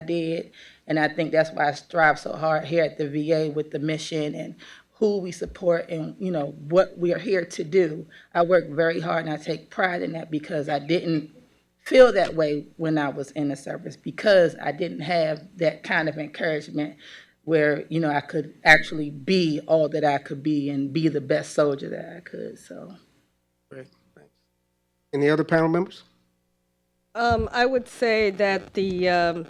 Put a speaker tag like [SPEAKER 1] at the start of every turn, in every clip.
[SPEAKER 1] did. And I think that's why I strive so hard here at the VA with the mission and who we support and, what we are here to do. I work very hard and I take pride in that because I didn't feel that way when I was in the service because I didn't have that kind of encouragement where, I could actually be all that I could be and be the best soldier that I could. So.
[SPEAKER 2] Great, thanks. Any other panel members?
[SPEAKER 3] I would say that the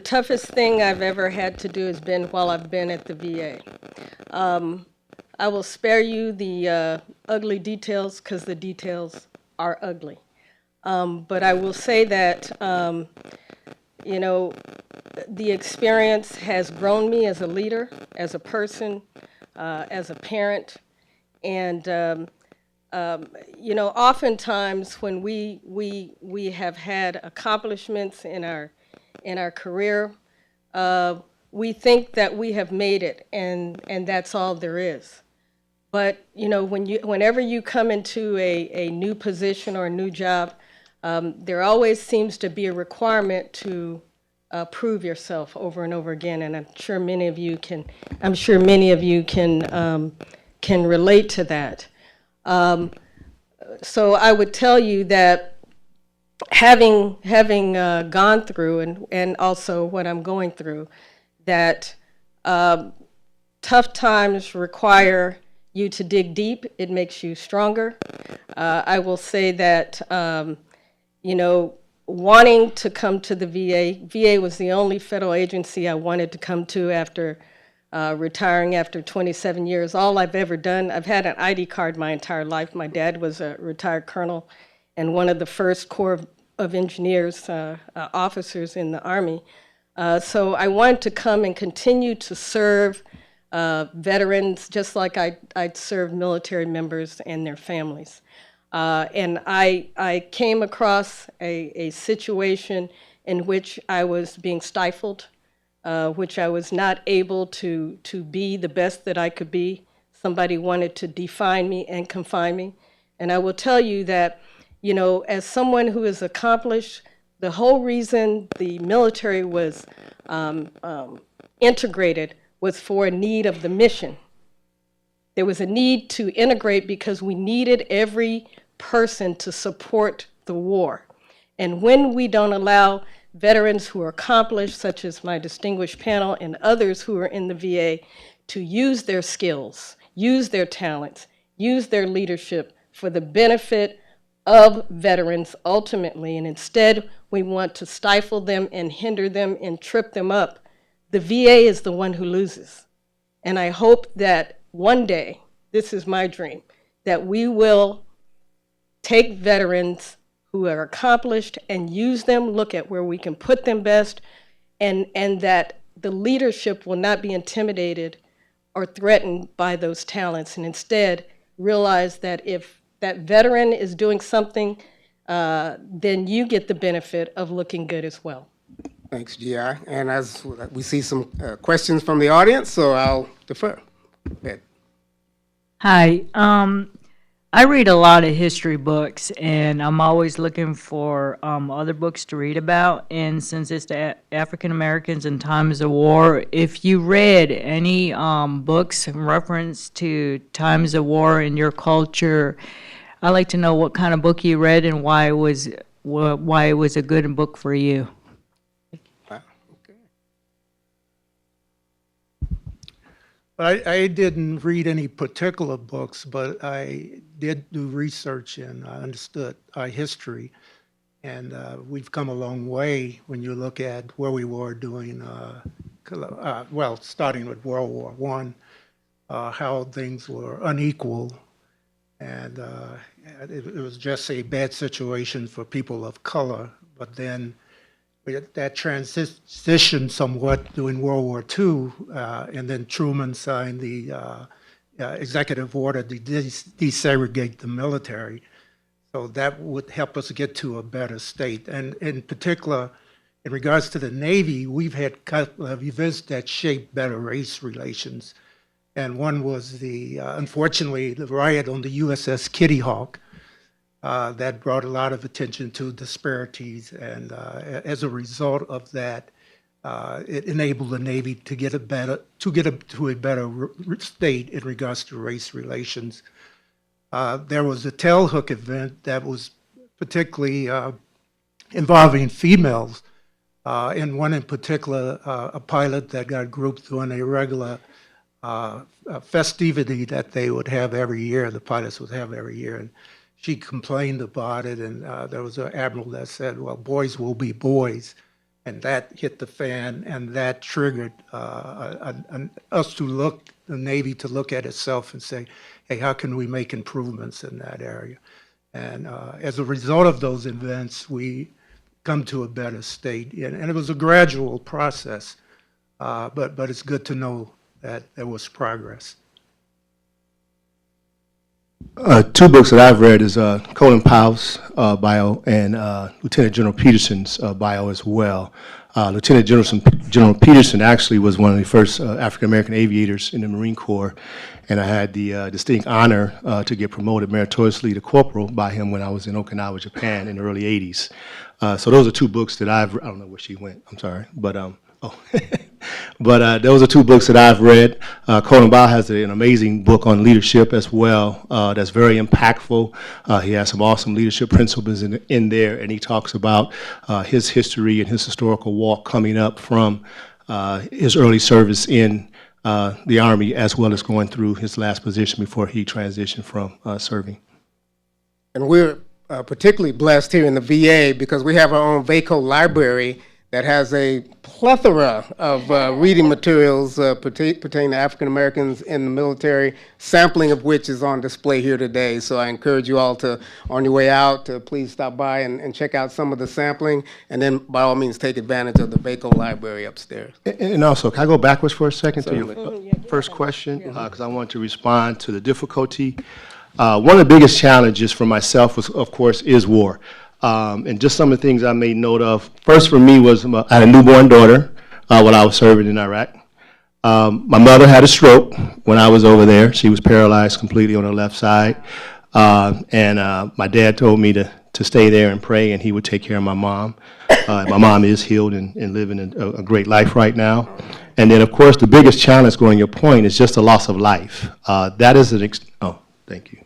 [SPEAKER 3] toughest thing I've ever had to do has been while I've been at the VA. I will spare you the ugly details because the details are ugly. But I will say that, the experience has grown me as a leader, as a person, as a parent, and oftentimes when we have had accomplishments in our career, we think that we have made it, and that's all there is. But whenever you come into a new position or a new job, there always seems to be a requirement to prove yourself over and over again, and I'm sure many of you can relate to that. So I would tell you that having gone through and also what I'm going through, that tough times require you to dig deep. It makes you stronger. I will say that wanting to come to the VA was the only federal agency I wanted to come to after retiring after 27 years. All I've ever done, I've had an ID card my entire life. My dad was a retired colonel and one of the first Corps of Engineers officers in the Army. So I wanted to come and continue to serve veterans just like I'd served military members and their families. And I came across a situation in which I was being stifled, which I was not able to be the best that I could be. Somebody wanted to define me and confine me. And I will tell you that, as someone who is accomplished, the whole reason the military was integrated was for a need of the mission. There was a need to integrate because we needed every person to support the war. And when we don't allow veterans who are accomplished, such as my distinguished panel and others who are in the VA, to use their skills, use their talents, use their leadership for the benefit of veterans ultimately, and instead we want to stifle them and hinder them and trip them up, the VA is the one who loses. And I hope that one day, this is my dream, that we will take veterans who are accomplished and use them, look at where we can put them best, and that the leadership will not be intimidated or threatened by those talents, and instead realize that if that veteran is doing something, then you get the benefit of looking good as well.
[SPEAKER 2] Thanks, GI. And as we see some questions from the audience, so I'll defer. Go ahead.
[SPEAKER 4] Hi. I read a lot of history books, and I'm always looking for other books to read about. And since it's the African Americans in times of war, if you read any books in reference to times of war in your culture, I'd like to know what kind of book you read and why it was a good book for you.
[SPEAKER 5] I didn't read any particular books, but I did do research and I understood our history. And we've come a long way when you look at where we were during, starting with World War I, how things were unequal. And it was just a bad situation for people of color. But then that transitioned somewhat during World War II, and then Truman signed the executive order to desegregate the military. So that would help us get to a better state. And in particular, in regards to the Navy, we've had a couple of events that shaped better race relations. And one was unfortunately, the riot on the USS Kitty Hawk. That brought a lot of attention to disparities, and as a result of that, it enabled the Navy to get to a better state in regards to race relations. There was a tailhook event that was particularly involving females. And one in particular, a pilot that got grouped on a regular festivity that they would have every year, the pilots would have every year. And she complained about it, and there was an admiral that said, well, boys will be boys. And that hit the fan, and that triggered us to look, the Navy to look at itself and say, hey, how can we make improvements in that area? And as a result of those events, we come to a better state. And it was a gradual process, but it's good to know that there was progress.
[SPEAKER 6] Two books that I've read is Colin Powell's bio and Lieutenant General Peterson's bio as well. Lieutenant General Peterson actually was one of the first African-American aviators in the Marine Corps, and I had the distinct honor to get promoted meritoriously to corporal by him when I was in Okinawa, Japan in the early 80s. So those are two books that I don't know where she went, I'm sorry, but but those are two books that I've read. Colin Powell has an amazing book on leadership as well that's very impactful. He has some awesome leadership principles in there, and he talks about his history and his historical walk coming up from his early service in the Army, as well as going through his last position before he transitioned from serving.
[SPEAKER 2] And we're particularly blessed here in the VA because we have our own VACO library that has a plethora of reading materials pertaining to African Americans in the military, sampling of which is on display here today. So I encourage you all to, on your way out, to please stop by and check out some of the sampling, and then by all means take advantage of the VACO library upstairs.
[SPEAKER 6] And also, can I go backwards for a second to your first question? Because I want to respond to the difficulty. One of the biggest challenges for myself, was, of course, is war. And just some of the things I made note of. First for me was I had a newborn daughter while I was serving in Iraq. My mother had a stroke when I was over there. She was paralyzed completely on her left side. And my dad told me to stay there and pray, and he would take care of my mom. My mom is healed and living a great life right now. And then, of course, the biggest challenge, going your point, is just the loss of life. That is thank you.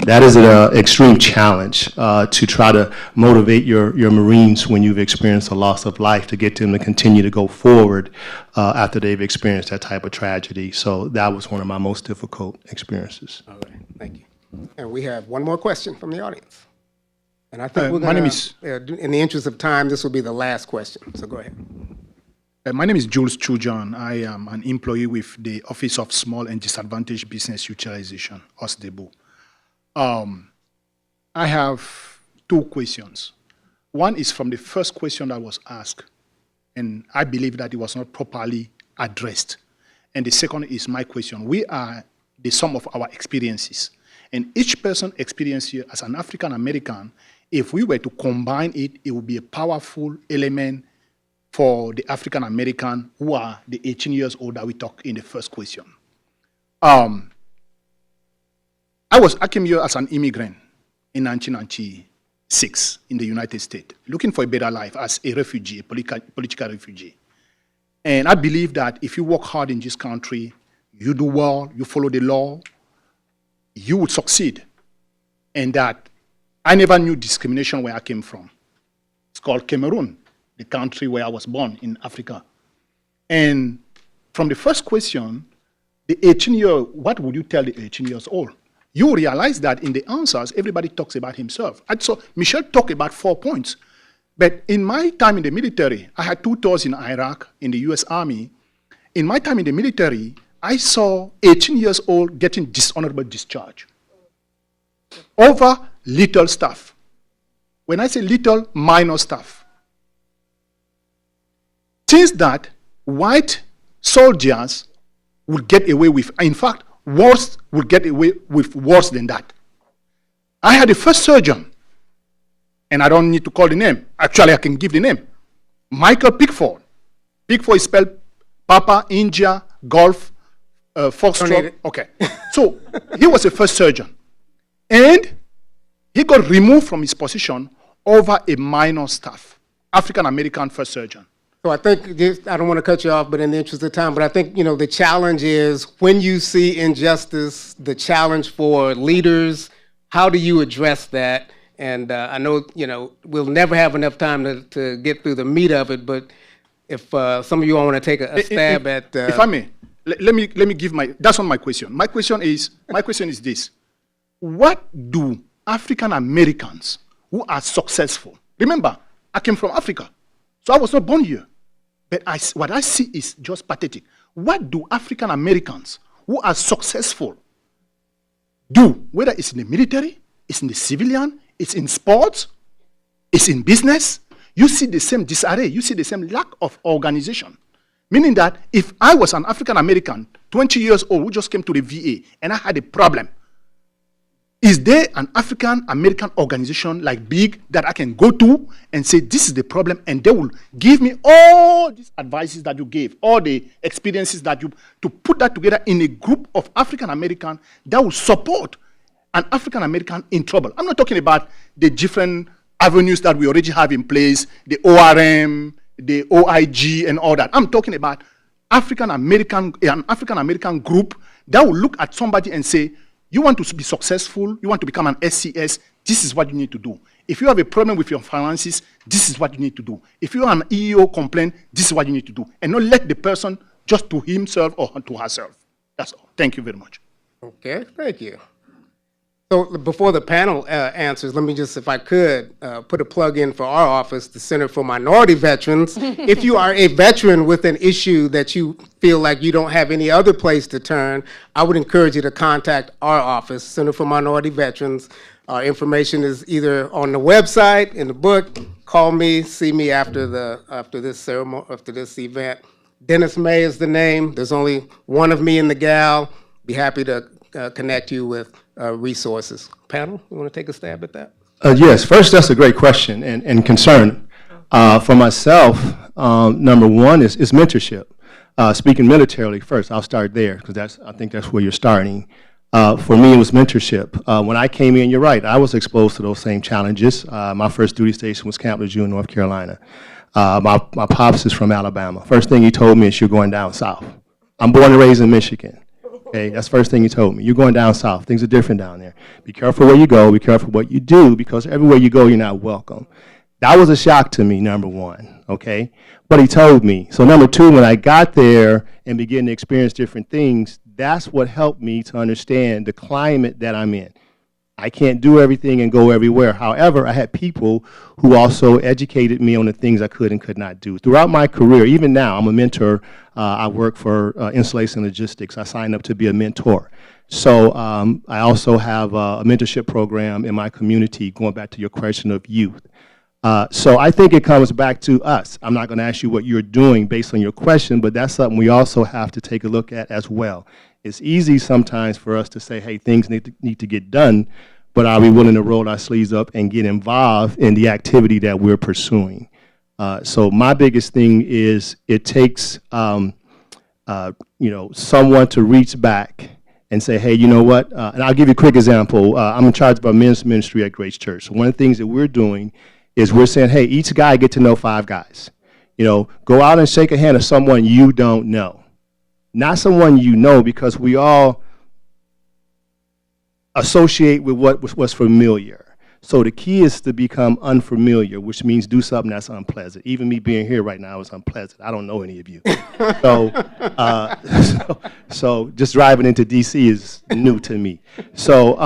[SPEAKER 6] That is an extreme challenge to try to motivate your Marines when you've experienced a loss of life, to get them to continue to go forward after they've experienced that type of tragedy. So that was one of my most difficult experiences.
[SPEAKER 2] All right, thank you. And we have one more question from the audience. And I think we're
[SPEAKER 7] my name
[SPEAKER 2] going
[SPEAKER 7] is
[SPEAKER 2] to, in the interest of time, this will be the last question. So go ahead.
[SPEAKER 7] my name is Jules Chujan. I am an employee with the Office of Small and Disadvantaged Business Utilization, OSDEBU. I have two questions. One is from the first question that was asked, and I believe that it was not properly addressed. And the second is my question. We are the sum of our experiences. And each person's experience here as an African American, if we were to combine it, it would be a powerful element for the African American who are the 18 years old that we talked in the first question. I came here as an immigrant in 1996 in the United States, looking for a better life as a refugee, a political refugee. And I believe that if you work hard in this country, you do well, you follow the law, you would succeed. And that I never knew discrimination where I came from. It's called Cameroon, the country where I was born in Africa. And from the first question, the what would you tell the 18 years old? You realize that in the answers, everybody talks about himself. And so Michelle talked about 4 points. But in my time in the military, I had 2 tours in Iraq, in the US Army. In my time in the military, I saw 18 years old getting dishonorable discharge over little stuff. When I say little, minor stuff. Things that white soldiers would get away with. In fact, worse would get away with worse than that. I had a first surgeon, and I don't need to call the name. Actually, I can give the name. Michael Pickford. Pickford is spelled Papa, India, Golf, Foxtrot. Okay. So he was a first surgeon. And he got removed from his position over a minor stuff. African American first surgeon.
[SPEAKER 2] So I think, I don't want to cut you off, but in the interest of time, but I think, the challenge is when you see injustice, the challenge for leaders, how do you address that? And I know, we'll never have enough time to get through the meat of it, but if some of you all want to take a stab at...
[SPEAKER 7] If I may, let me give that's not my question. My question is this. What do African Americans who are successful, remember, I came from Africa, so I was not born here. But what I see is just pathetic. What do African Americans who are successful do? Whether it's in the military, it's in the civilian, it's in sports, it's in business, you see the same disarray, you see the same lack of organization. Meaning that if I was an African American, 20 years old, who just came to the VA, and I had a problem, is there an African American organization like BIG that I can go to and say, this is the problem, and they will give me all these advices that you gave, all the experiences that to put that together in a group of African American that will support an African American in trouble. I'm not talking about the different avenues that we already have in place, the ORM, the OIG, and all that. I'm talking about an African American group that will look at somebody and say, you want to be successful, you want to become an SCS, this is what you need to do. If you have a problem with your finances, this is what you need to do. If you are an EEO complaint, this is what you need to do. And not let the person just to himself or to herself. That's all. Thank you very much.
[SPEAKER 2] Okay, thank you. So before the panel answers, let me just, if I could, put a plug in for our office, the Center for Minority Veterans. If you are a veteran with an issue that you feel like you don't have any other place to turn, I would encourage you to contact our office, Center for Minority Veterans. Our information is either on the website, in the book. Call me, see me after this ceremony, after this event. Dennis May is the name. There's only one of me and the gal. Be happy to connect you with resources. Panel, you want to take a stab at that?
[SPEAKER 6] Yes, first, that's a great question and concern. For myself, number one is mentorship. Speaking militarily first, I'll start there because I think that's where you're starting. For me, it was mentorship. When I came in, you're right, I was exposed to those same challenges. My first duty station was Camp Lejeune, North Carolina. My pops is from Alabama. First thing he told me is, you're going down south. I'm born and raised in Michigan. Okay, that's the first thing he told me. You're going down south. Things are different down there. Be careful where you go. Be careful what you do, because everywhere you go, you're not welcome. That was a shock to me, number one, okay? But he told me. So number two, when I got there and began to experience different things, that's what helped me to understand the climate that I'm in. I can't do everything and go everywhere. However, I had people who also educated me on the things I could and could not do. Throughout my career, even now, I'm a mentor. I work for Installation Logistics. I signed up to be a mentor. So I also have a mentorship program in my community, going back to your question of youth. So I think it comes back to us. I'm not going to ask you what you're doing based on your question, but that's something we also have to take a look at as well. It's easy sometimes for us to say, hey, things need to get done, but are we willing to roll our sleeves up and get involved in the activity that we're pursuing? So my biggest thing is it takes someone to reach back and say, hey, you know what? And I'll give you a quick example. I'm in charge of our men's ministry at Grace Church. So one of the things that we're doing is we're saying, hey, each guy get to know 5 guys. Go out and shake a hand of someone you don't know. Not someone you know, because we all associate with what's familiar. So the key is to become unfamiliar, which means do something that's unpleasant. Even me being here right now is unpleasant. I don't know any of you. So just driving into D.C. is new to me. So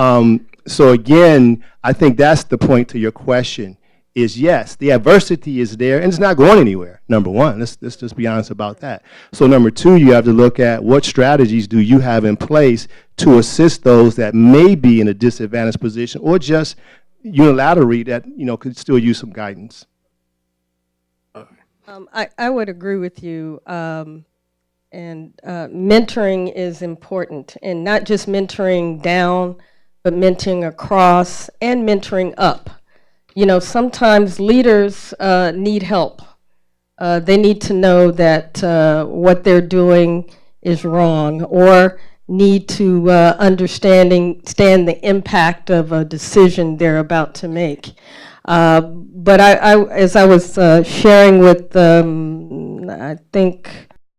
[SPEAKER 6] again, I think that's the point to your question. Is yes, the adversity is there, and it's not going anywhere, number one. Let's just be honest about that. So number two, you have to look at what strategies do you have in place to assist those that may be in a disadvantaged position, or just unilaterally that could still use some guidance.
[SPEAKER 3] I would agree with you, and mentoring is important, and not just mentoring down, but mentoring across and mentoring up. Sometimes leaders need help. They need to know that what they're doing is wrong, or need to understand the impact of a decision they're about to make. But as I was sharing with, I think,